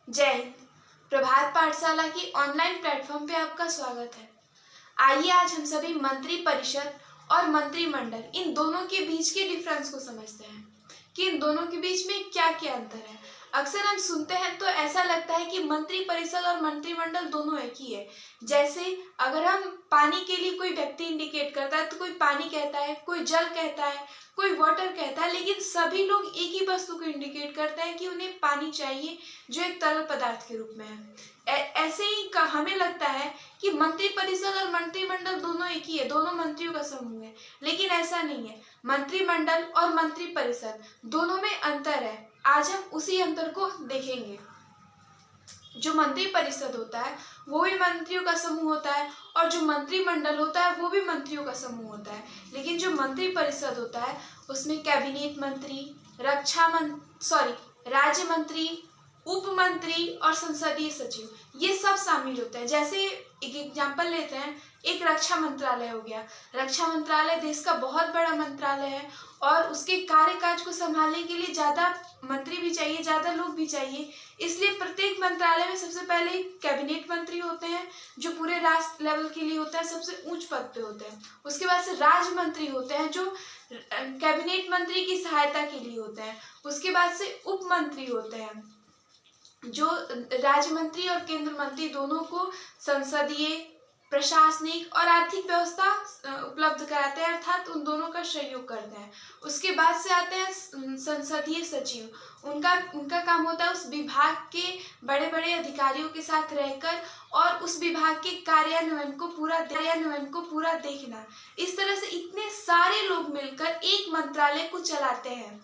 जय हिंद। प्रभात पाठशाला की ऑनलाइन प्लेटफॉर्म पे आपका स्वागत है। आइए आज हम सभी मंत्री परिषद और मंत्रिमंडल इन दोनों के बीच के डिफरेंस को समझते हैं कि इन दोनों के बीच में क्या क्या अंतर है। अक्सर हम सुनते हैं तो ऐसा लगता है कि मंत्री परिषद और मंत्रिमंडल दोनों एक ही है। जैसे अगर हम पानी के लिए कोई व्यक्ति इंडिकेट करता है तो कोई पानी कहता है, कोई जल कहता है, कोई वाटर कहता है, लेकिन सभी लोग एक ही वस्तु को इंडिकेट करते हैं कि उन्हें पानी चाहिए जो एक तरल पदार्थ के रूप में है। ऐसे ही हमें लगता है कि मंत्री परिषद और मंत्रिमंडल दोनों एक ही है, दोनों मंत्रियों का समूह है, लेकिन ऐसा नहीं है। मंत्रिमंडल और मंत्री परिषद दोनों में अंतर है। आज हम उसी अंतर को देखेंगे। जो मंत्री परिषद होता है वो भी मंत्रियों का समूह होता है और जो मंत्रिमंडल होता है वो भी मंत्रियों का समूह होता है। लेकिन जो मंत्री परिषद होता है उसमें कैबिनेट मंत्री, राज्य मंत्री, उप मंत्री और संसदीय सचिव ये सब शामिल होते हैं। जैसे एक एग्जांपल लेते हैं, एक रक्षा मंत्रालय हो गया। रक्षा मंत्रालय देश का बहुत बड़ा मंत्रालय है और उसके कार्यकाज को संभालने के लिए ज़्यादा मंत्री भी चाहिए, ज़्यादा लोग भी चाहिए। इसलिए प्रत्येक मंत्रालय में सबसे पहले कैबिनेट मंत्री होते हैं जो पूरे राष्ट्र लेवल के लिए होता है, सबसे ऊंच पद पे होते हैं। उसके बाद से राज्य मंत्री होते हैं जो कैबिनेट मंत्री की सहायता के लिए होते हैं। उसके बाद से उप मंत्री होते हैं जो राज्य मंत्री और केंद्र मंत्री दोनों को संसदीय, प्रशासनिक और आर्थिक व्यवस्था उपलब्ध कराते हैं, अर्थात उन दोनों का सहयोग करते हैं। उसके बाद से आते हैं संसदीय सचिव। उनका काम होता है उस विभाग के बड़े बड़े अधिकारियों के साथ रहकर और उस विभाग के कार्यान्वयन को पूरा देखना। इस तरह से इतने सारे लोग मिलकर एक मंत्रालय को चलाते हैं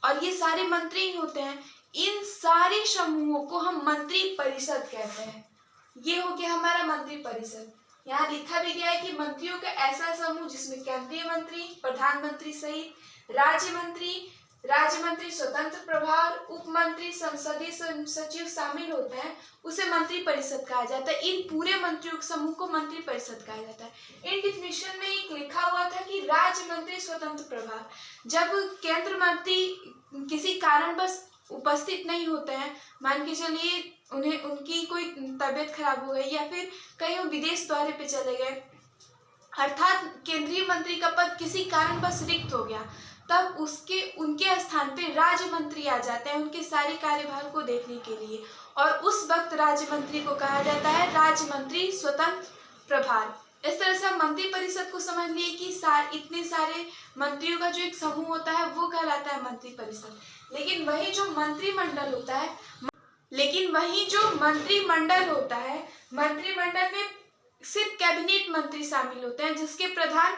और ये सारे मंत्री ही होते हैं। इन सारे समूहों को हम मंत्री परिषद कहते हैं। ये हो गया हमारा मंत्री परिषद। यहाँ लिखा भी गया है कि मंत्रियों का ऐसा समूह जिसमें केंद्रीय मंत्री, प्रधानमंत्री सहित राज्य मंत्री स्वतंत्र प्रभार, उप मंत्री, संसदीय सचिव शामिल होते हैं, उसे मंत्री परिषद कहा जाता है। इन पूरे मंत्रियों के समूह को मंत्री परिषद कहा जाता है। इन डिफिनेशन में एक लिखा हुआ था कि राज्य मंत्री स्वतंत्र प्रभार, जब केंद्र मंत्री किसी कारणवश उपस्थित नहीं होते हैं, मान के चलिए उनकी कोई तबीयत खराब हो गई या फिर कहीं वो विदेश दौरे पे चले गए, अर्थात केंद्रीय मंत्री का पद किसी कारणवश रिक्त हो गया, तब उनके स्थान पे राज्य मंत्री आ जाते हैं उनके सारे कार्यभार को देखने के लिए, और उस वक्त राज्य मंत्री को कहा जाता है राज्य मंत्री स्वतंत्र प्रभार। इस तरह से हम मंत्री परिषद को समझ लिए कि इतने सारे मंत्रियों का जो एक समूह होता है वो कहलाता है मंत्री परिषद। लेकिन वही जो मंत्रिमंडल होता है, मंत्रिमंडल में सिर्फ कैबिनेट मंत्री शामिल होते हैं जिसके प्रधान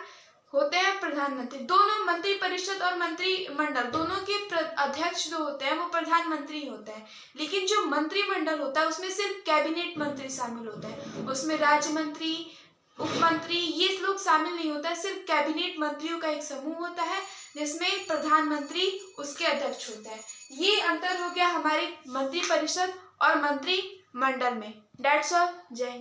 होते हैं प्रधानमंत्री। दोनों मंत्री परिषद और मंत्रिमंडल दोनों के अध्यक्ष जो होते हैं वो प्रधानमंत्री होते हैं। लेकिन जो मंत्रिमंडल होता है उसमें सिर्फ कैबिनेट मंत्री शामिल होते हैं, उसमें राज्य मंत्री, उप मंत्री ये लोग शामिल नहीं होता है। सिर्फ कैबिनेट मंत्रियों का एक समूह होता है जिसमें प्रधानमंत्री उसके अध्यक्ष होता है। ये अंतर हो गया हमारे मंत्री परिषद और मंत्रिमंडल में। That's all. जय हिंद।